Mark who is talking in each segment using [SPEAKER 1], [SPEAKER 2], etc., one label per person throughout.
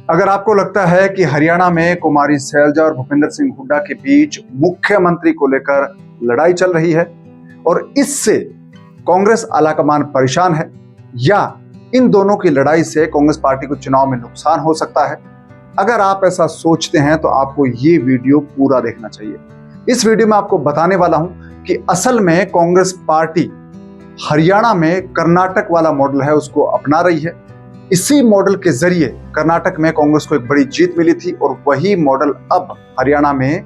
[SPEAKER 1] अगर आपको लगता है कि हरियाणा में कुमारी सैलजा और भूपेंद्र सिंह हुड्डा के बीच मुख्यमंत्री को लेकर लड़ाई चल रही है और इससे कांग्रेस आलाकमान परेशान है, या इन दोनों की लड़ाई से कांग्रेस पार्टी को चुनाव में नुकसान हो सकता है, अगर आप ऐसा सोचते हैं तो आपको ये वीडियो पूरा देखना चाहिए। इस वीडियो में आपको बताने वाला हूं कि असल में कांग्रेस पार्टी हरियाणा में कर्नाटक वाला मॉडल है उसको अपना रही है। इसी मॉडल के जरिए कर्नाटक में कांग्रेस को एक बड़ी जीत मिली थी और वही मॉडल अब हरियाणा में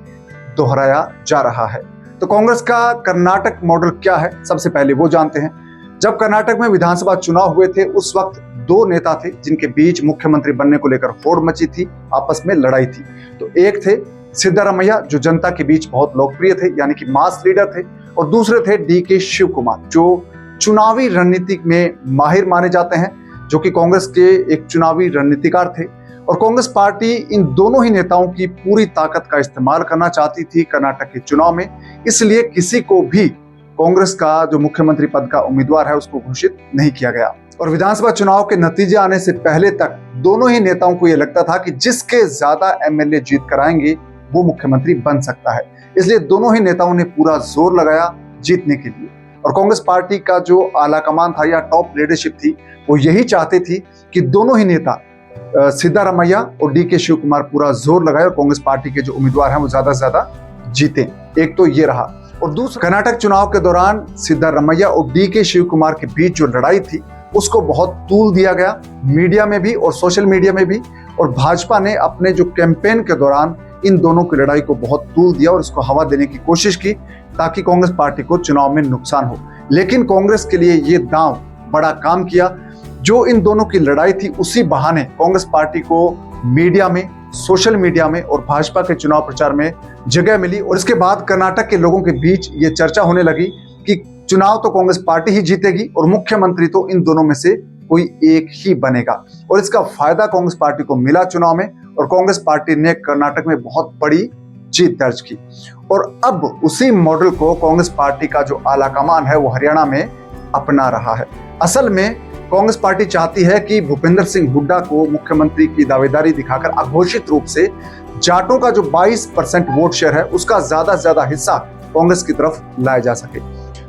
[SPEAKER 1] दोहराया जा रहा है। तो कांग्रेस का कर्नाटक मॉडल क्या है, सबसे पहले वो जानते हैं। जब कर्नाटक में विधानसभा चुनाव हुए थे उस वक्त दो नेता थे जिनके बीच मुख्यमंत्री बनने को लेकर होड़ मची थी, आपस में लड़ाई थी। तो एक थे सिद्धारमैया जो जनता के बीच बहुत लोकप्रिय थे, यानी कि मास लीडर थे, और दूसरे थे डीके शिव कुमार जो चुनावी रणनीति में माहिर माने जाते हैं, जो कि कांग्रेस के एक चुनावी रणनीतिकार थे। और कांग्रेस पार्टी इन दोनों ही नेताओं की पूरी ताकत का इस्तेमाल करना चाहती थी कर्नाटक के चुनाव में, इसलिए किसी को भी कांग्रेस का जो मुख्यमंत्री पद का उम्मीदवार है उसको घोषित नहीं किया गया। और विधानसभा चुनाव के नतीजे आने से पहले तक दोनों ही नेताओं को यह लगता था कि जिसके ज्यादा एमएलए जीत कराएंगे वो मुख्यमंत्री बन सकता है, इसलिए दोनों ही नेताओं ने पूरा जोर लगाया जीतने के लिए। और कांग्रेस पार्टी का जो आलाकमान था या टॉप लीडरशिप थी वो यही चाहती थी कि दोनों ही नेता सिद्धारमैया और डीके शिव कुमार पूरा जोर लगाए और कांग्रेस पार्टी के जो उम्मीदवार हैं वो ज्यादा से ज्यादा जीते। एक तो ये रहा, और दूसरा कर्नाटक चुनाव के दौरान सिद्धारमैया और डीके शिव कुमार के बीच जो लड़ाई थी उसको बहुत तूल दिया गया, मीडिया में भी और सोशल मीडिया में भी। और भाजपा ने अपने जो कैंपेन के दौरान इन दोनों की लड़ाई को बहुत तूल दिया और इसको हवा देने की कोशिश की ताकि कांग्रेस पार्टी को चुनाव में नुकसान हो। लेकिन कांग्रेस के लिए ये दांव बड़ा काम किया। जो इन दोनों की लड़ाई थी उसी बहाने कांग्रेस पार्टी को मीडिया में, सोशल मीडिया में और भाजपा के चुनाव प्रचार में जगह मिली। और इसके बाद कर्नाटक के लोगों के बीच ये चर्चा होने लगी कि चुनाव तो कांग्रेस पार्टी ही जीतेगी और मुख्यमंत्री तो इन दोनों में से कोई एक ही बनेगा। और इसका फायदा कांग्रेस पार्टी को मिला चुनाव में, और कांग्रेस पार्टी ने कर्नाटक में बहुत बड़ी जीत दर्ज की। और अब उसी मॉडल को कांग्रेस पार्टी का जो आलाकमान है वो हरियाणा में अपना रहा है। असल में कांग्रेस पार्टी चाहती है कि भूपेंद्र सिंह हुड्डा को मुख्यमंत्री की दावेदारी दिखाकर अघोषित रूप से जाटों का जो 22% वोट शेयर है उसका ज्यादा से ज्यादा हिस्सा कांग्रेस की तरफ लाया जा सके।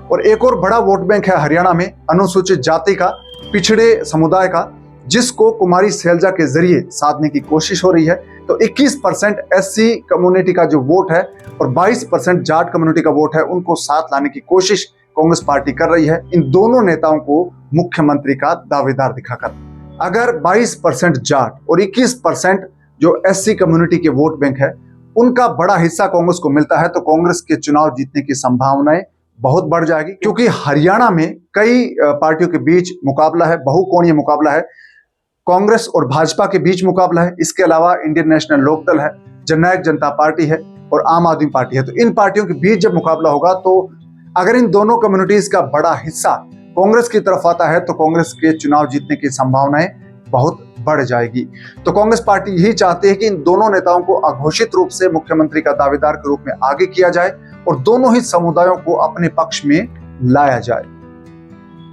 [SPEAKER 1] और एक और बड़ा वोट बैंक है हरियाणा में अनुसूचित जाति का, पिछड़े समुदाय का, जिसको कुमारी सैलजा के जरिए साधने की कोशिश हो रही है। तो 21% एससी कम्युनिटी का जो वोट है और 22% जाट कम्युनिटी का वोट है, उनको साथ लाने की कोशिश कांग्रेस पार्टी कर रही है इन दोनों नेताओं को मुख्यमंत्री का दावेदार दिखाकर। अगर 22% जाट और 21% जो एससी कम्युनिटी के वोट बैंक है उनका बड़ा हिस्सा कांग्रेस को मिलता है तो कांग्रेस के चुनाव जीतने की संभावनाएं बहुत बढ़ जाएगी, क्योंकि हरियाणा में कई पार्टियों के बीच मुकाबला है, बहुकोणीय मुकाबला है। कांग्रेस और भाजपा के बीच मुकाबला है, इसके अलावा इंडियन नेशनल लोकदल है, जननायक जनता पार्टी है और आम आदमी पार्टी है। तो इन पार्टियों के बीच जब मुकाबला होगा तो अगर इन दोनों कम्युनिटीज का बड़ा हिस्सा कांग्रेस की तरफ आता है तो कांग्रेस के चुनाव जीतने की संभावनाएं बहुत बढ़ जाएगी। तो कांग्रेस पार्टी यही चाहती है कि इन दोनों नेताओं को अघोषित रूप से मुख्यमंत्री का दावेदार के रूप में आगे किया जाए और दोनों ही समुदायों को अपने पक्ष में लाया जाए।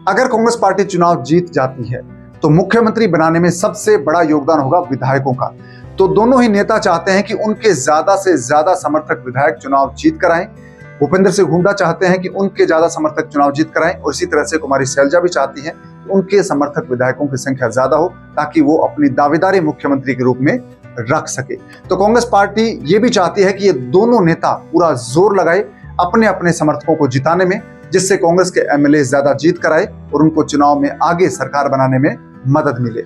[SPEAKER 1] अगर कांग्रेस पार्टी चुनाव जीत जाती है तो मुख्यमंत्री बनाने में सबसे बड़ा योगदान होगा विधायकों का। तो दोनों ही नेता चाहते हैं कि उनके ज्यादा से ज्यादा समर्थक विधायक चुनाव जीत कराएं। भूपेंद्र सिंह हुड्डा चाहते हैं कि उनके ज्यादा समर्थक चुनाव जीत कराएं और इसी तरह से कुमारी सैलजा भी चाहती हैं कि उनके समर्थक विधायकों की संख्या ज्यादा हो ताकि वो अपनी दावेदारी मुख्यमंत्री के रूप में रख सके। तो कांग्रेस पार्टी ये भी चाहती है कि ये दोनों नेता पूरा जोर लगाए अपने अपने समर्थकों को जिताने में, जिससे कांग्रेस के एमएलए ज्यादा जीत कराए और उनको चुनाव में आगे सरकार बनाने में मदद मिले।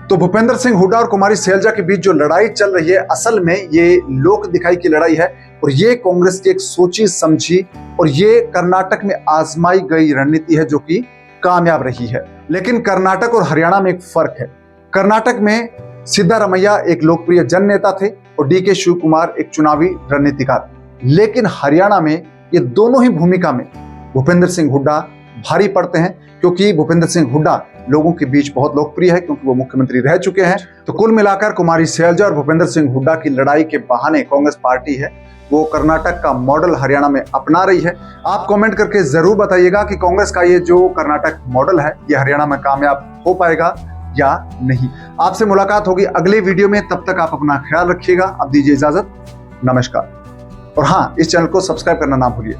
[SPEAKER 1] तो भूपेंद्र सिंह हुड्डा और कुमारी सैलजा के बीच जो लड़ाई चल रही है असल में ये लोक दिखाई की लड़ाई है और ये कांग्रेस की एक सोची समझी और ये कर्नाटक में आजमाई गई रणनीति है जो कि कामयाब रही है। लेकिन कर्नाटक और हरियाणा में एक फर्क है। कर्नाटक में सिद्धारमैया एक लोकप्रिय जन नेता थे और डीके शिव कुमार एक चुनावी रणनीतिकार। लेकिन हरियाणा में ये दोनों ही भूमिका में भूपेंद्र सिंह हुड्डा भारी पड़ते हैं, क्योंकि भूपेंद्र सिंह हुड्डा लोगों के बीच बहुत लोकप्रिय है क्योंकि वो मुख्यमंत्री रह चुके हैं। तो कुल मिलाकर कुमारी सैलजा और भूपेंद्र सिंह हुड्डा की लड़ाई के बहाने कांग्रेस पार्टी है वो कर्नाटक का मॉडल हरियाणा में अपना रही है। आप कमेंट करके जरूर बताइएगा कि कांग्रेस का ये जो कर्नाटक मॉडल है ये हरियाणा में कामयाब हो पाएगा या नहीं। आपसे मुलाकात होगी अगले वीडियो में, तब तक आप अपना ख्याल रखिएगा। अब दीजिए इजाजत, नमस्कार। और हाँ, इस चैनल को सब्सक्राइब करना ना भूलिए।